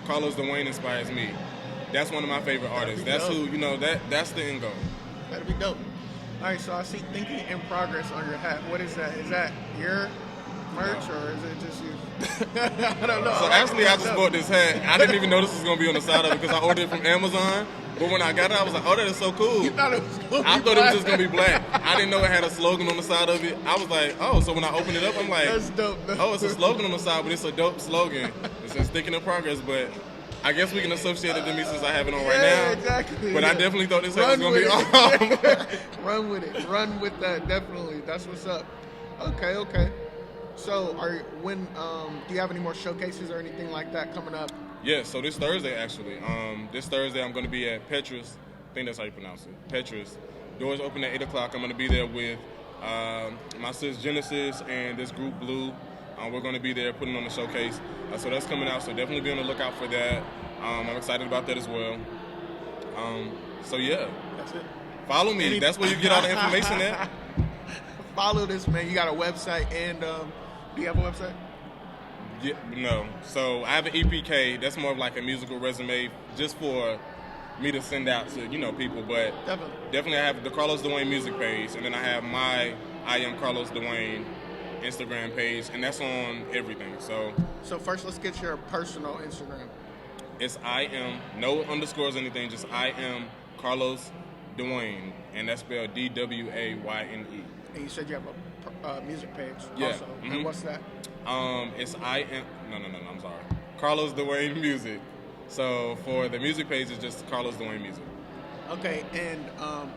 Carlos Dwayne inspires me. That's one of my favorite artists. That's dope. Who, that's the end goal. That'd be dope. All right, so I see Thinking in Progress on your hat. What is that? Is that your merch or is it just you? I don't know. So actually, I just bought this hat. I didn't even know this was going to be on the side of it because I ordered it from Amazon. But when I got it, I was like, oh, that is so cool. You thought it was going to be I thought it was just going to be black. I didn't know it had a slogan on the side of it. I was like, oh, so when I opened it up, I'm like, that's dope. Oh, it's a slogan on the side, but it's a dope slogan. It says Thinking in Progress, but I guess we can associate it to me since I have it on right now. Exactly. But I definitely thought this hat was going to be on. Run with it. Run with that, definitely. That's what's up. Okay. So, do you have any more showcases or anything like that coming up? Yeah, so this Thursday, actually. This Thursday, I'm going to be at Petrus. I think that's how you pronounce it. Petrus. Doors open at 8 o'clock. I'm going to be there with my sis Genesis and this group Blue. We're going to be there putting on the showcase. So that's coming out, so definitely be on the lookout for that. I'm excited about that as well. So, yeah. That's it. Follow me. That's where you get all the information at. Follow this, man. You got a website, and do you have a website? Yeah, no. So I have an EPK. That's more of like a musical resume just for me to send out to, people. But definitely I have the Carlos Dwayne music page, and then I have my I Am Carlos Dwayne Instagram page, and that's on everything. So first, let's get your personal Instagram. It's I am, no underscores, anything, just I am Carlos Dwayne, and that's spelled DWAYNE. And you said you have a music page also. Mm-hmm. And what's that? It's I am, no, I'm sorry. Carlos Dwayne Music. So for the music page, it's just Carlos Dwayne Music. Okay, and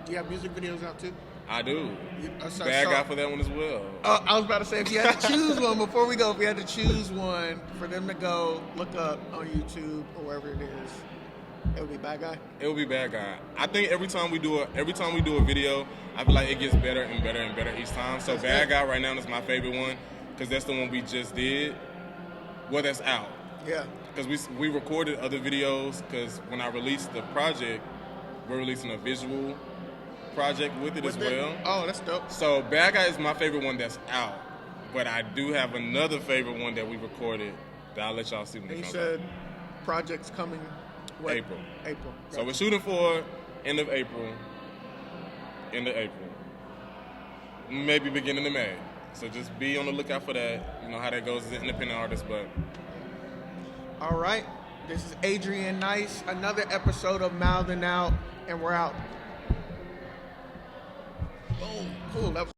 do you have music videos out too? I do. Bad guy for that one as well. I was about to say, if you had to choose one, before we go, if you had to choose one for them to go look up on YouTube or wherever it is, it would be Bad Guy? It would be Bad Guy. I think every time we do a video, I feel like it gets better and better and better each time. So Bad Guy right now is my favorite one because that's the one we just did. Well, that's out. Yeah. Because we recorded other videos because when I released the project, we're releasing a visual project with it as well. Oh, that's dope. So Bad Guy is my favorite one that's out. But I do have another favorite one that we recorded that I'll let y'all see when it comes out. You said project's coming what? April. April. So we're shooting for end of April. Maybe beginning of May. So just be on the lookout for that. You know how that goes as an independent artist, but... All right. This is Adrian Nyce. Another episode of Mouthin Out, and we're out. Oh, cool. That was